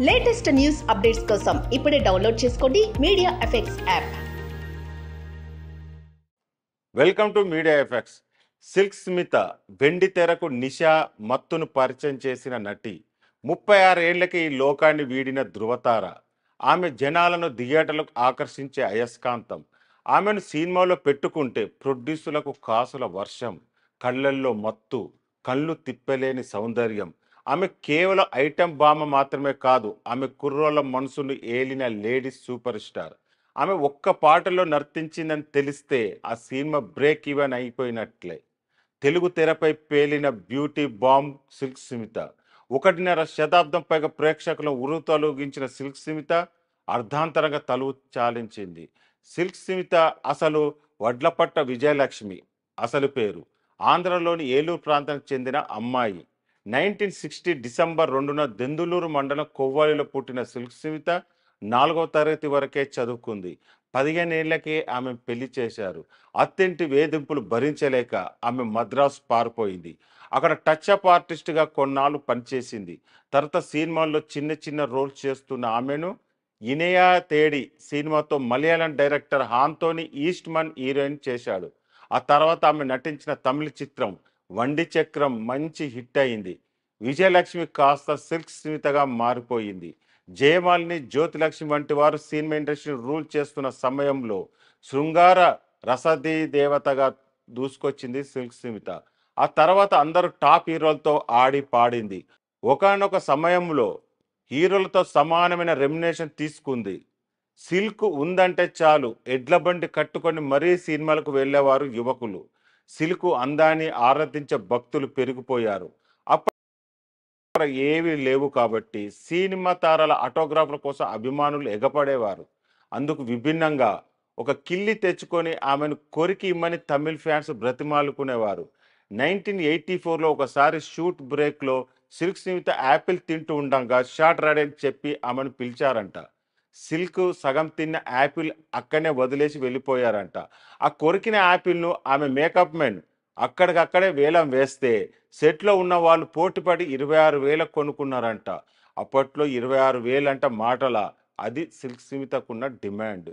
Latest news updates కోసం ఇప్పుడే download చేసుకోండి media effects app. Welcome to media effects. Silk Smitha వెండి తెరకు నిషా మత్తును పరిచయం చేసిన నటి. 36 ఏళ్లకి ఈ లోకాన్ని వీడిన ధృవతార. ఆమె జనాలను థియేటర్లకు ఆకర్షించే అయస్కాంతం. ఆమెను సినిమాలో పెట్టుకుంటే ప్రొడ్యూసులకు కాసుల వర్షం, కళ్ళల్లో మత్తు, కళ్ళు తిప్పలేని సౌందర్యం. ఆమె కేవలం ఐటెం బామ్మ మాత్రమే కాదు, ఆమె కుర్రోళ్ళ మనసును ఏలిన లేడీ సూపర్ స్టార్. ఆమె ఒక్క పాటలో నర్తించిందని తెలిస్తే ఆ సినిమా బ్రేక్ ఈవెన్ అయిపోయినట్లే. తెలుగు తెరపై పేలిన బ్యూటీ బాంబ్ సిల్క్ స్మిత. 1.5 శతాబ్దం పైగా ప్రేక్షకులను ఉరుతలూగించిన సిల్క్ స్మిత అర్ధాంతరంగా తలువు చాలించింది. సిల్క్ స్మిత అసలు వడ్లపట్ట విజయలక్ష్మి. అసలు పేరు ఆంధ్రలోని ఏలూరు ప్రాంతానికి చెందిన అమ్మాయి. 1960 డిసెంబర్ 2న దెందులూరు మండలం కొవ్వాలిలో పుట్టిన సిల్క్ స్మిత 4వ తరగతి వరకే చదువుకుంది. 15 ఏళ్లకే ఆమె పెళ్లి చేశారు. అత్తింటి వేధింపులు భరించలేక ఆమె మద్రాసు పారిపోయింది. అక్కడ టచ్ అప్ ఆర్టిస్ట్గా కొన్నాళ్ళు పనిచేసింది. తర్వాత సినిమాల్లో చిన్న చిన్న రోల్స్ చేస్తున్న ఆమెను ఇనయా తేడి సినిమాతో Malayalam director Anthony Eastman heroine చేశాడు. ఆ తర్వాత ఆమె నటించిన తమిళ చిత్రం వండి చక్రం మంచి హిట్ అయింది. విజయలక్ష్మి కాస్త సిల్క్ స్మితగా మారిపోయింది. జయమాలిని, జ్యోతిలక్ష్మి వంటి వారు సినిమా ఇండస్ట్రీని రూల్ చేస్తున్న సమయంలో శృంగార రసదీ దేవతగా దూసుకొచ్చింది సిల్క్ స్మిత. ఆ తర్వాత అందరూ టాప్ హీరోలతో ఆడి పాడింది. ఒకానొక సమయంలో హీరోలతో సమానమైన రెమ్యునేషన్ తీసుకుంది. సిల్క్ ఉందంటే చాలు ఎడ్ల బండి కట్టుకొని మరీ సినిమాలకు వెళ్ళేవారు యువకులు. సిల్క్ అందాన్ని ఆరాధించే భక్తులు పెరిగిపోయారు. ఏవి లేవు కాబట్టి సినిమా తారల ఆటోగ్రాఫ్ల కోసం అభిమానులు ఎగపడేవారు. అందుకు విభిన్నంగా ఒక కిల్లి తెచ్చుకొని ఆమెను కొరికి ఇమ్మని తమిళ్ ఫ్యాన్స్ బ్రతిమాలుకునేవారు. 1984లో ఒకసారి షూట్ బ్రేక్లో సిల్క్ స్మిత యాపిల్ తింటూ ఉండగా షాట్ రెడీ అని చెప్పి ఆమెను పిలిచారంట. సిల్క్ సగం తిన్న యాపిల్ అక్కడనే వదిలేసి వెళ్ళిపోయారంట. ఆ కొరికిన యాపిల్ను ఆమె మేకప్ మెన్ అక్కడికక్కడే వేలం వేస్తే సెట్లో ఉన్న వాళ్ళు పోటీపడి 26,000 కొనుక్కున్నారంట. అప్పట్లో 26,000 అంట మాటల. అది సిల్క్ స్మితకున్న డిమాండ్.